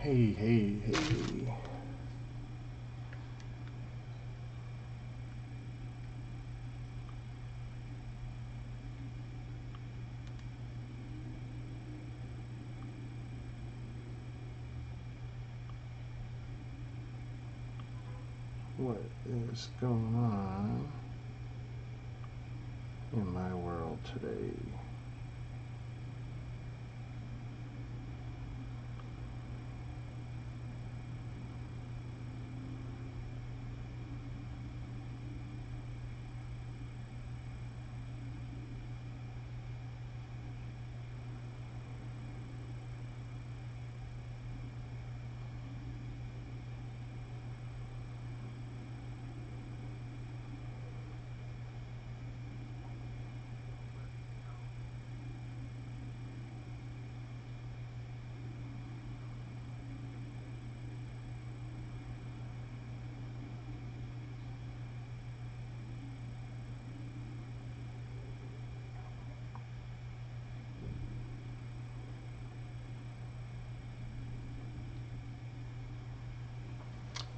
Hey, hey, hey. What is going on in my world today?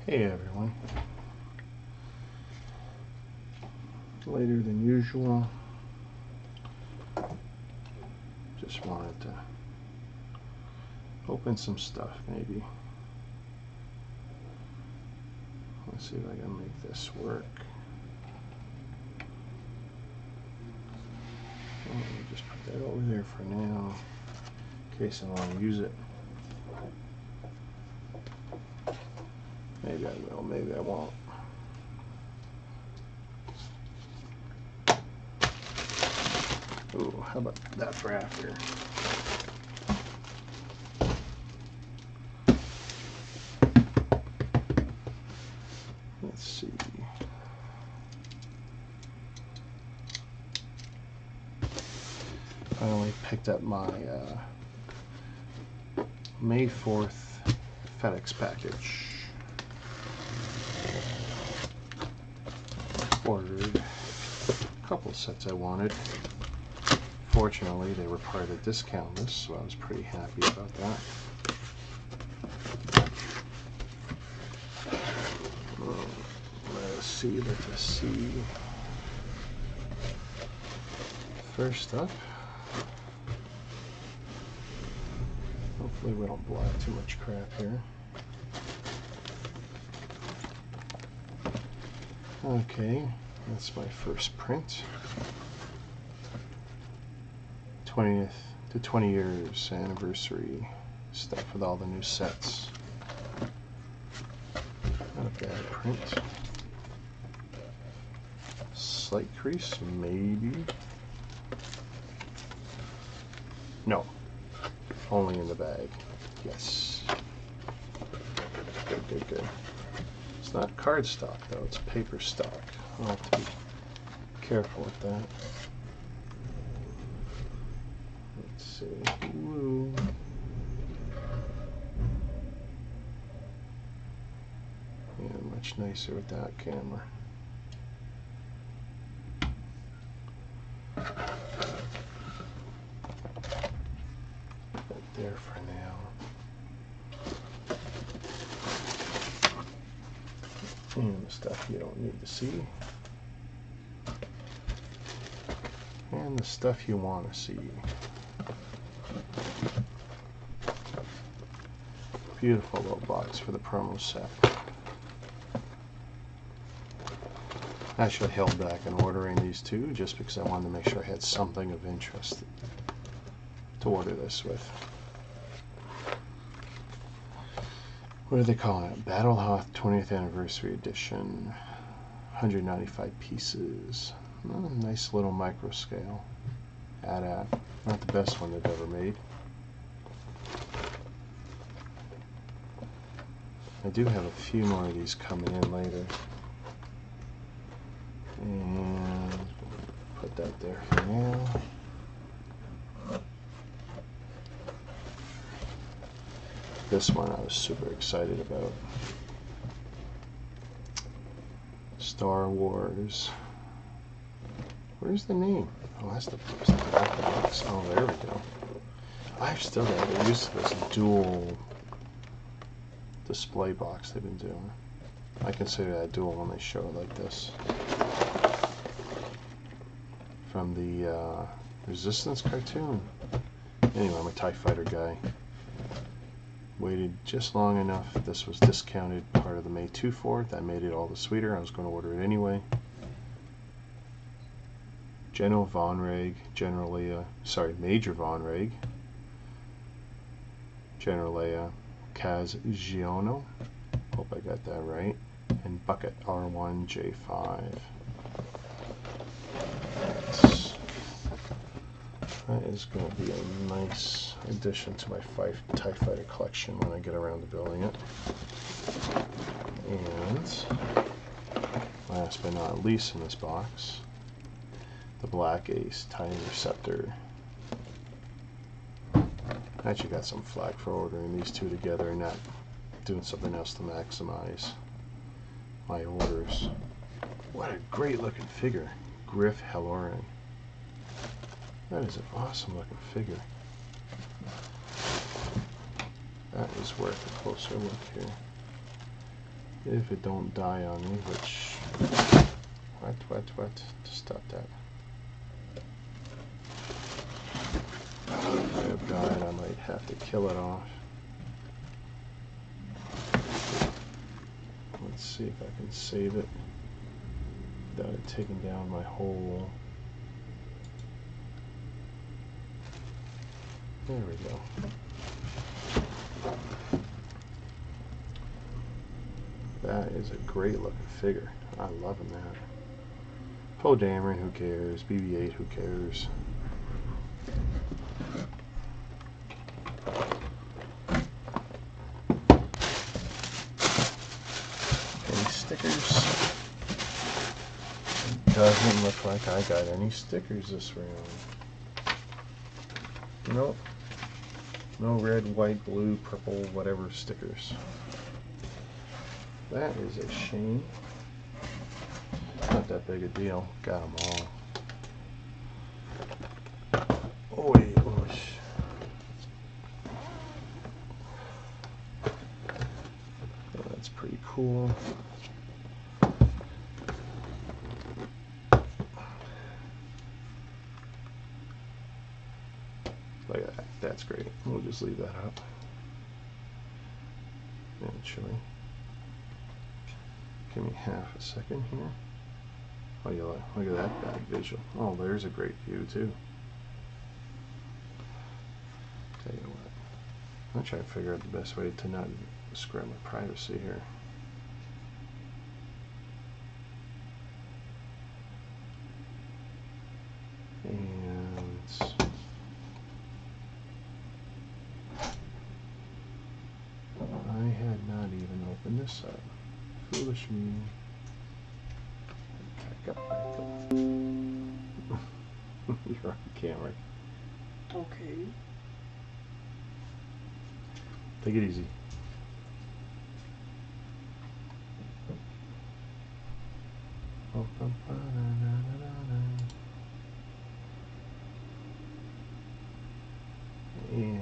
Hey everyone. Later than usual. Just wanted to open some stuff maybe. Let's see if I can make this work. Let me just put that over there for now in case I want to use it. Maybe I will, maybe I won't. Ooh, how about that for after? Let's see. Finally picked up my May 4th FedEx package. Ordered a couple sets I wanted. Fortunately, they were part of the discount list, so I was pretty happy about that. Let us see. First up, hopefully we don't blow out too much crap here. Okay, that's my first print. 20th to 20 years anniversary stuff with all the new sets. Not a bad print. Slight crease, maybe. No, only in the bag. Yes. Good, good, good. It's not cardstock though, it's paper stock. I'll have to be careful with that. Let's see. Ooh. Yeah, much nicer with that camera. There for now. And the stuff you don't need to see. And the stuff you want to see. Beautiful little box for the promo set. I actually held back in ordering these two just because I wanted to make sure I had something of interest to order this with. What are they calling it? Battlehoth 20th Anniversary Edition. 195 pieces. Oh, nice little micro scale. AT-AT. Not the best one they've ever made. I do have a few more of these coming in later. And put that there for now. This one I was super excited about. Star Wars. Where's the name? Oh, that's the back of the box. Oh, there we go. I've still got to get used to this dual display box they've been doing. I consider that dual when they show it like this. From the Resistance cartoon. Anyway, I'm a TIE Fighter guy. Waited just long enough. This was discounted, part of the May 2 for. That made it all the sweeter. I was going to order it anyway. General Von Reg, General Leia, sorry, Major Von Reg, General Leia, Kaz Giono, hope I got that right, and Bucket R1J5. That is going to be a nice addition to my TIE Fighter collection when I get around to building it. And last but not least in this box, the Black Ace TIE Interceptor. I actually got some flack for ordering these two together and not doing something else to maximize my orders. What a great looking figure, Griff Halloran. That is an awesome looking figure. That is worth a closer look here. If it don't die on me, which... What? Stop that. If it died, I might have to kill it off. Let's see if I can save it without it taking down my whole... There we go. That is a great looking figure. I'm loving that. Poe Dameron, who cares? BB-8, who cares? Any stickers? Doesn't look like I got any stickers this round. Nope. No red, white, blue, purple, whatever stickers. That is a shame. Not that big a deal. Got them all. Oy, oy. That's pretty cool. Look at that. That's great. We'll just leave that up. Actually, give me half a second here. Oh, you look at that bad visual. Oh, there's a great view too. Tell you what, I'm trying to figure out the best way to not screw up my privacy here. And I had not even opened this up. Foolish me. Back up, back up. You're on camera. Okay. Take it easy. And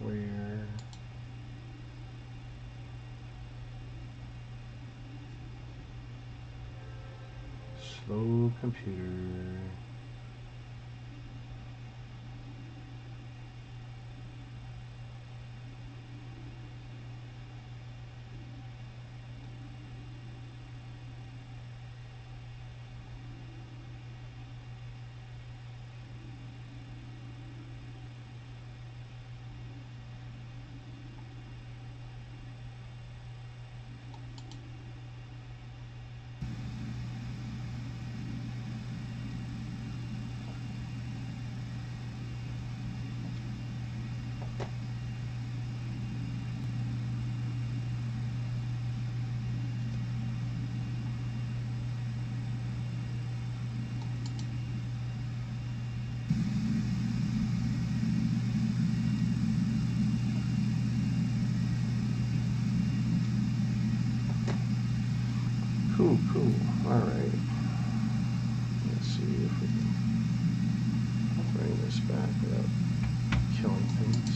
where slow computer. Cool. Alright. Let's see if we can bring this back without killing things.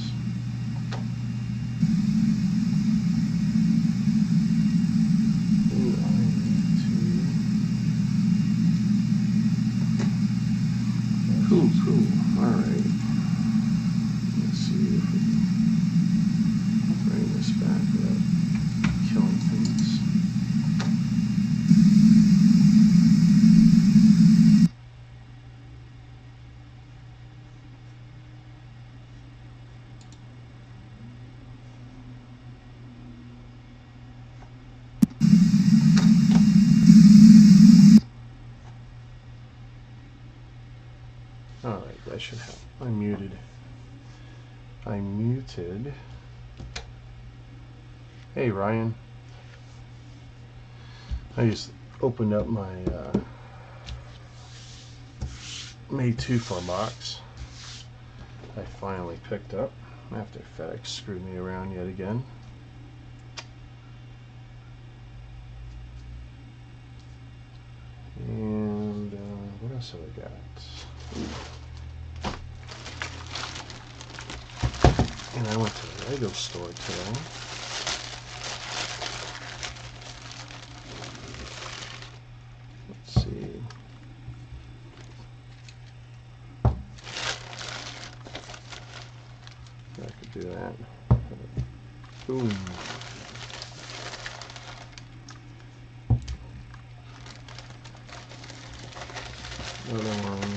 should have. I'm muted. I'm muted. Hey Ryan. I just opened up my May 2 box. I finally picked up after FedEx screwed me around yet again. And what else have I got? And I went to the Lego store today. Let's see. I could do that. Boom. Another one.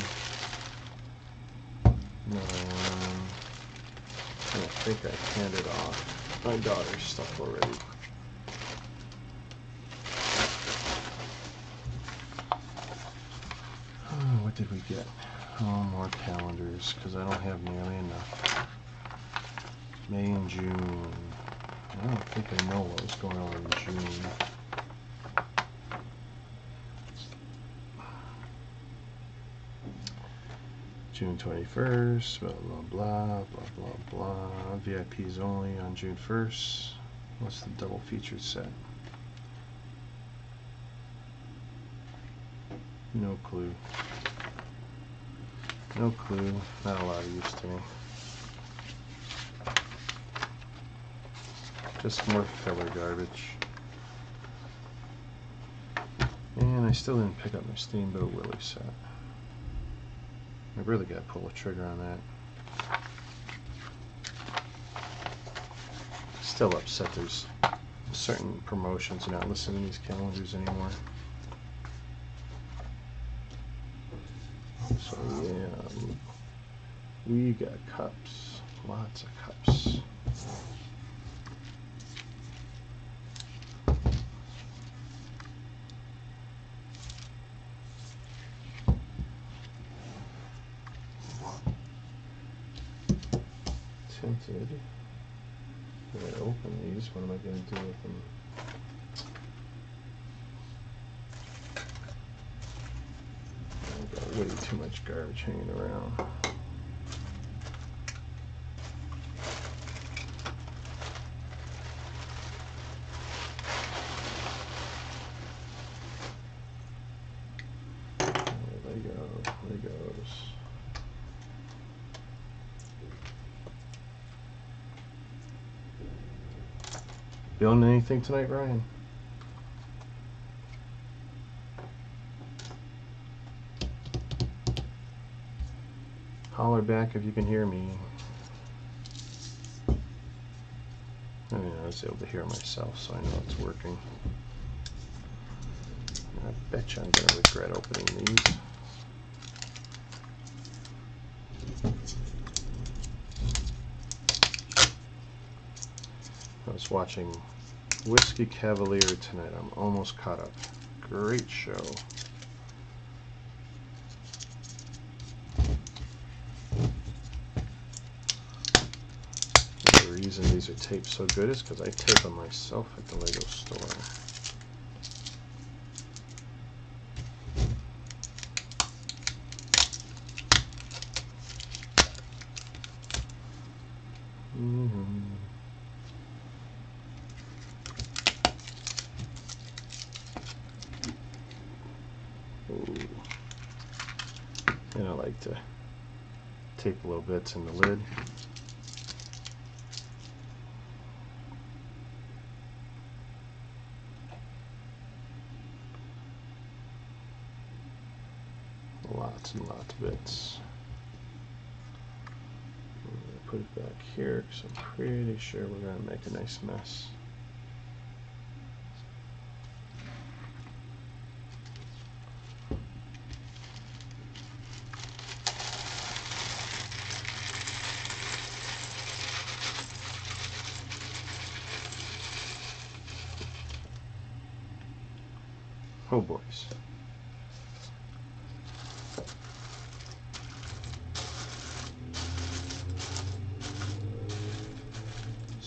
Another one. I think I handed off my daughter's stuff already. Oh, what did we get? Oh, more calendars, because I don't have nearly enough. May and June. I don't think I know what was going on in June. June 21st, blah, blah, blah, blah, blah, blah. VIPs only on June 1st. What's the double featured set? No clue. No clue. Not a lot of use to me. Just more filler garbage. And I still didn't pick up my Steamboat Willie set. I really got to pull the trigger on that. Still upset there's certain promotions are not listed in these calendars anymore. So yeah, we got cups, lots of cups. Tinted. When I open these, what am I going to do with them? I've got way too much garbage hanging around. Legos. Building anything tonight, Ryan? Holler back if you can hear me. I mean, I was able to hear myself, so I know it's working. I bet you I'm going to regret opening these. I was watching Whiskey Cavalier tonight. I'm almost caught up. Great show. The reason these are taped so good is because I tape them myself at the Lego store. And I like to tape little bits in the lid. Lots and lots of bits. I'm going to put it back here because I'm pretty sure we're going to make a nice mess. Oh boys.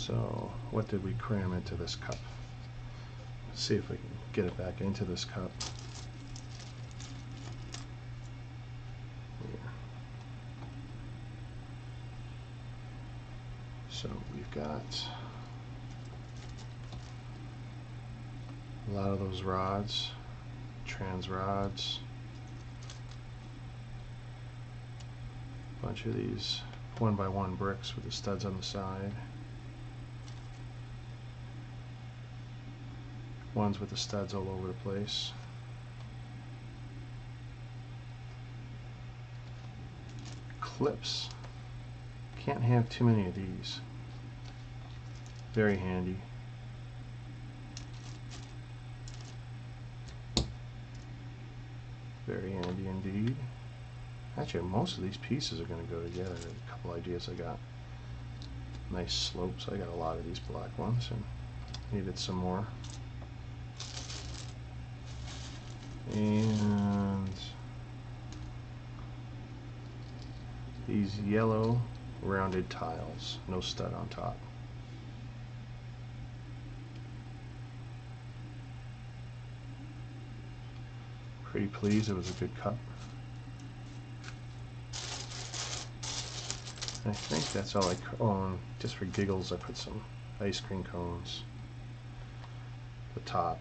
So what did we cram into this cup? Let's see if we can get it back into this cup. Here. So we've got a lot of those rods, trans rods, a bunch of these 1x1 bricks with the studs on the side, ones with the studs all over the place, clips. Can't have too many of these. Very handy. Very handy indeed. Actually, most of these pieces are going to go together. A couple ideas I got. Nice slopes. I got a lot of these black ones and needed some more. And these yellow rounded tiles, no stud on top. Pretty pleased, it was a good cup. I think that's all just for giggles I put some ice cream cones at the top.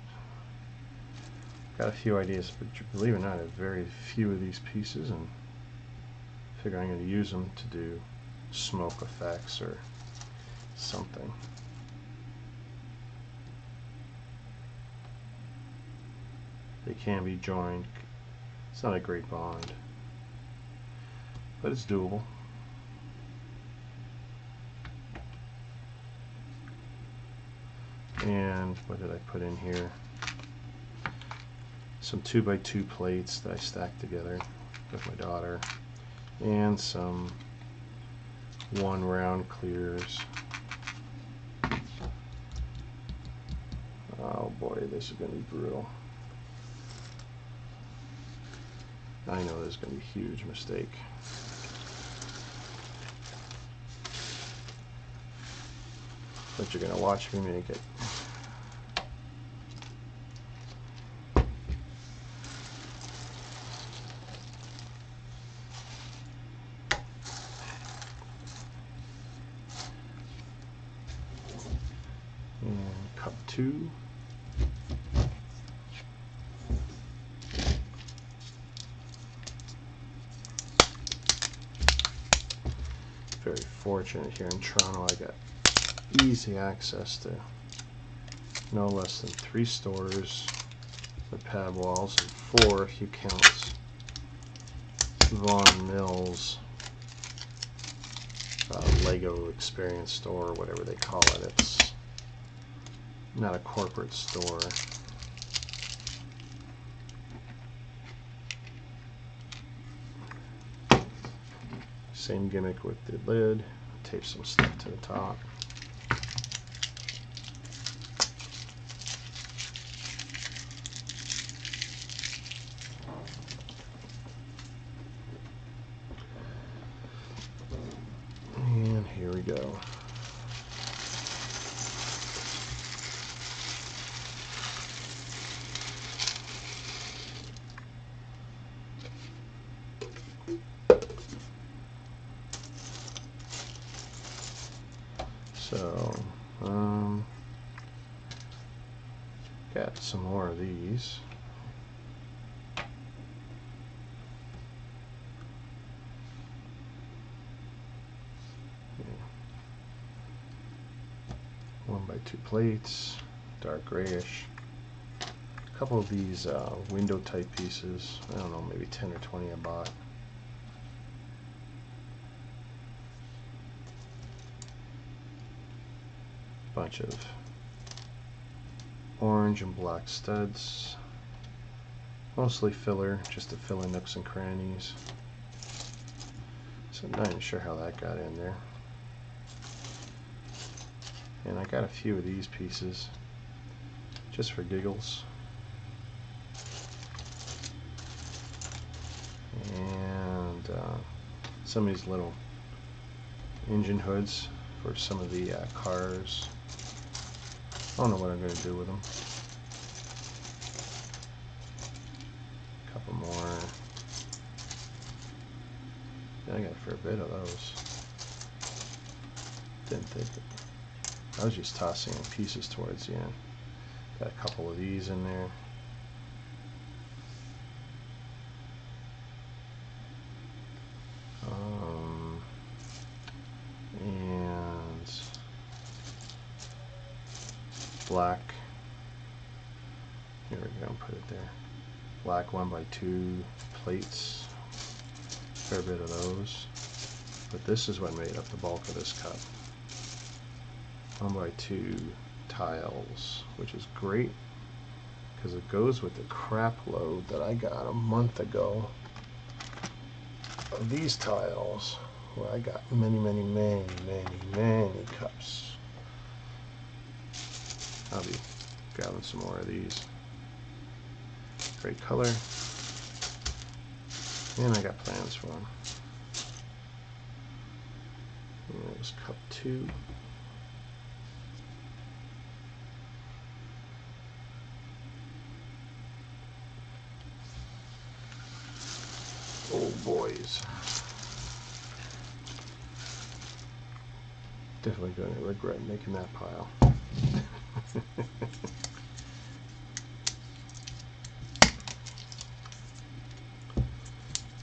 Got a few ideas, but believe it or not, I have very few of these pieces, and figure I'm going to use them to do smoke effects or something. They can be joined. It's not a great bond, but it's doable. And what did I put in here? Some 2x2 plates that I stacked together with my daughter, and some 1 round clears. Oh boy, this is going to be brutal. I know this is going to be a huge mistake. But you're going to watch me make it. And cup 2. Very fortunate here in Toronto. I got easy access to no less than 3 stores with pad walls, and 4 if you count Vaughan Mills Lego Experience Store, or whatever they call it. It's not a corporate store. Same gimmick with the lid. Tape some stuff to the top. And here we go. So, got some more of these. Yeah. 1x2 plates, dark grayish. A couple of these window type pieces. I don't know, maybe 10 or 20 I bought. Bunch of orange and black studs, mostly filler, just to fill in nooks and crannies. So I'm not even sure how that got in there. And I got a few of these pieces just for giggles. And some of these little engine hoods for some of the cars. I don't know what I'm going to do with them. A couple more. Yeah, I got a fair bit of those. Didn't think I was just tossing in pieces towards the end. Got a couple of these in there. And black. Here we go, put it there. Black 1x2 plates. Fair bit of those. But this is what made up the bulk of this cup. 1x2 tiles, which is great because it goes with the crap load that I got a month ago of these tiles, where I got many cups. I'll be grabbing some more of these. Great color, and I got plans for them. There's cup 2. Oh boys. Definitely going to regret making that pile.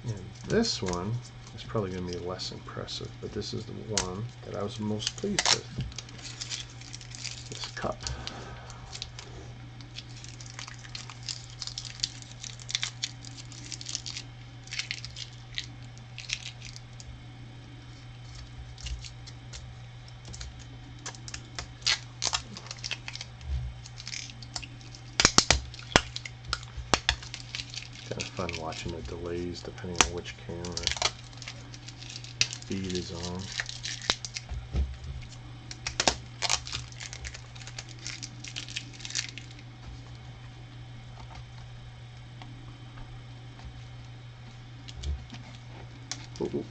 And this one is probably going to be less impressive, but this is the one that I was most pleased with. This cup. Kind of fun watching the delays depending on which camera feed is on. Ooh.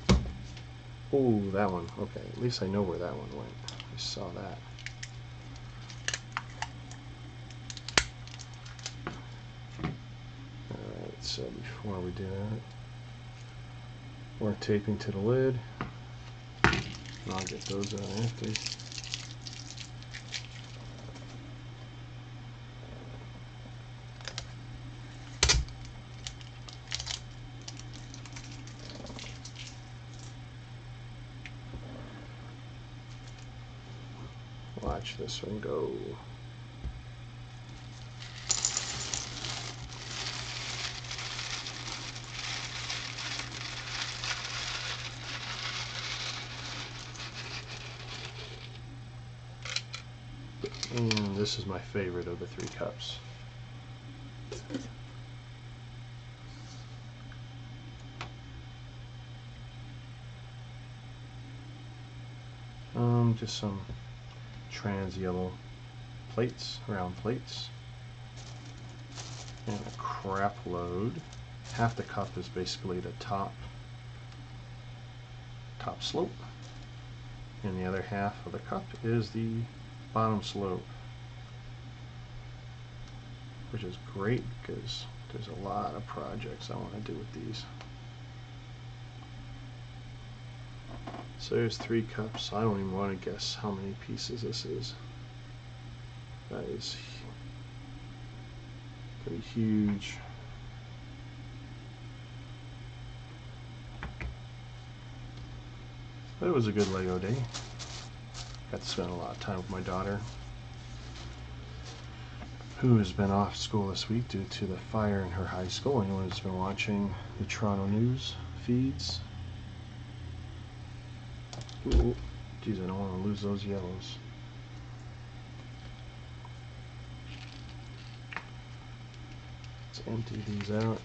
Oh, that one. Okay, at least I know where that one went. I saw that. Alright, so before we do that, we're taping to the lid. And I'll get those out after. Watch this one go. And this is my favorite of the 3 cups. Just some trans yellow plates, round plates, and a crap load. Half the cup is basically the top slope, and the other half of the cup is the bottom slope, which is great because there's a lot of projects I want to do with these. So there's 3 cups. I don't even want to guess how many pieces this is. That is pretty huge. But it was a good Lego day. Got to spend a lot of time with my daughter, who has been off school this week due to the fire in her high school. Anyone who's been watching the Toronto news feeds. Ooh, geez, I don't want to lose those yellows. Let's empty these out.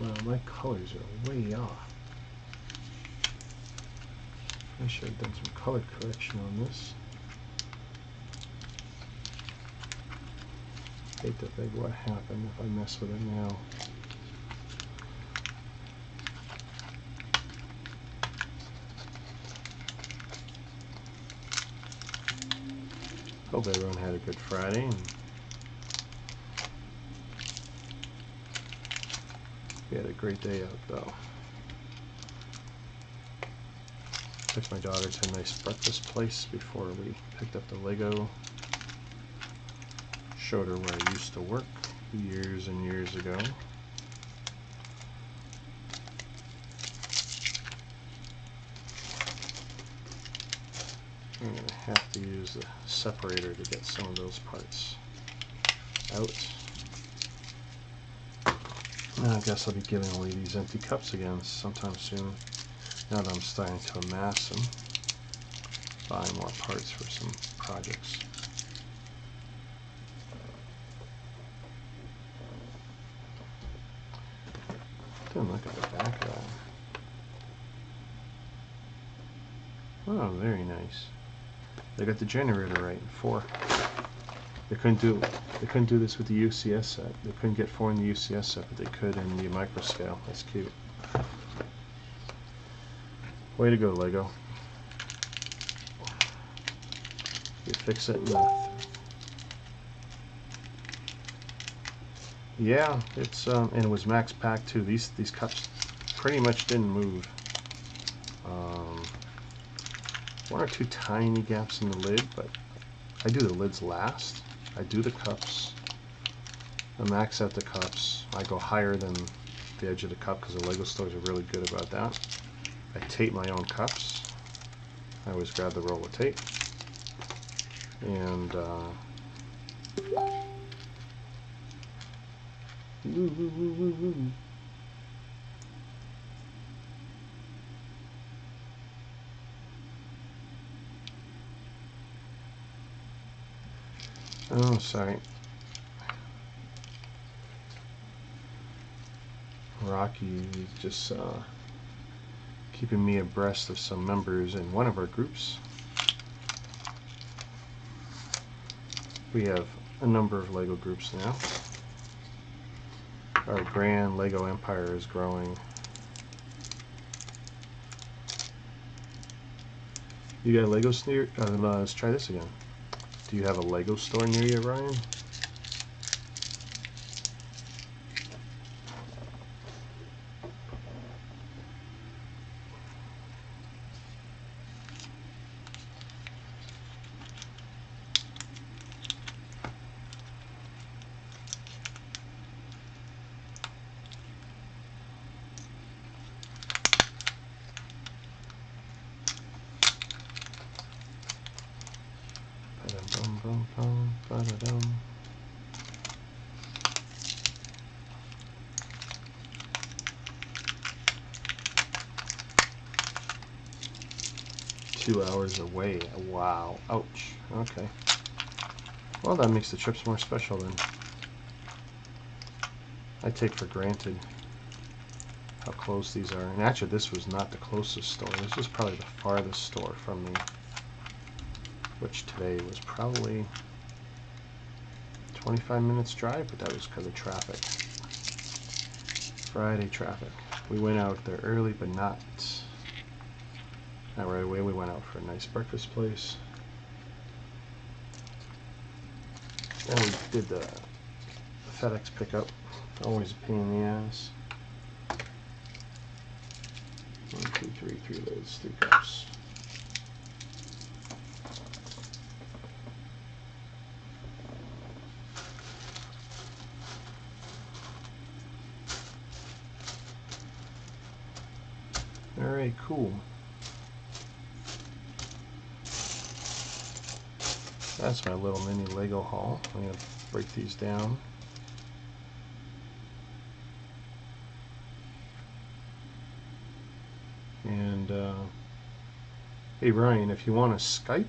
Wow, my colors are way off. I should have done some color correction on this. Hate to think what happened if I mess with it now. Hope everyone had a good Friday. And we had a great day out though. Took my daughter to a nice breakfast place before we picked up the Lego. Showed her where I used to work years and years ago. I'm going to have to use the separator to get some of those parts out. And I guess I'll be giving away these empty cups again sometime soon, now that I'm starting to amass them. Buy more parts for some projects. Look at the back of that. Oh, very nice. They got the generator right. 4. They couldn't do this with the UCS set. They couldn't get 4 in the UCS set, but they could in the micro scale. That's cute. Way to go, Lego. You fix it enough. Yeah, it's and it was max pack too. These cups pretty much didn't move. 1 or 2 tiny gaps in the lid, but I do the lids last. I do the cups. I max out the cups. I go higher than the edge of the cup because the Lego stores are really good about that. I tape my own cups. I always grab the roll of tape. And oh, sorry. Rocky is just keeping me abreast of some members in one of our groups. We have a number of Lego groups now. Our grand Lego empire is growing. You got Legos near? Let's try this again. Do you have a Lego store near you, Ryan? Ba-da-dum. 2 hours away. Wow. Ouch. Okay. Well, that makes the trips more special then. I take for granted how close these are. And actually, this was not the closest store. This was probably the farthest store from me, which today was probably 25 minutes drive, but that was because of traffic. Friday traffic. We went out there early, but not right away. We went out for a nice breakfast place. And we did the FedEx pickup. Always a pain in the ass. 1, 2, 3, 3 loads, 3 cups. Alright, cool. That's my little mini Lego haul. I'm going to break these down. And, hey Ryan, if you want to Skype,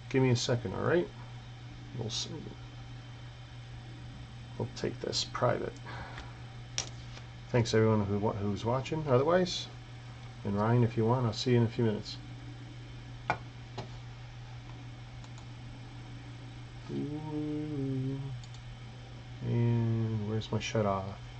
give me a second, alright? We'll take this private. Thanks everyone who's watching. Otherwise, and Ryan, if you want, I'll see you in a few minutes. Ooh. my shut off.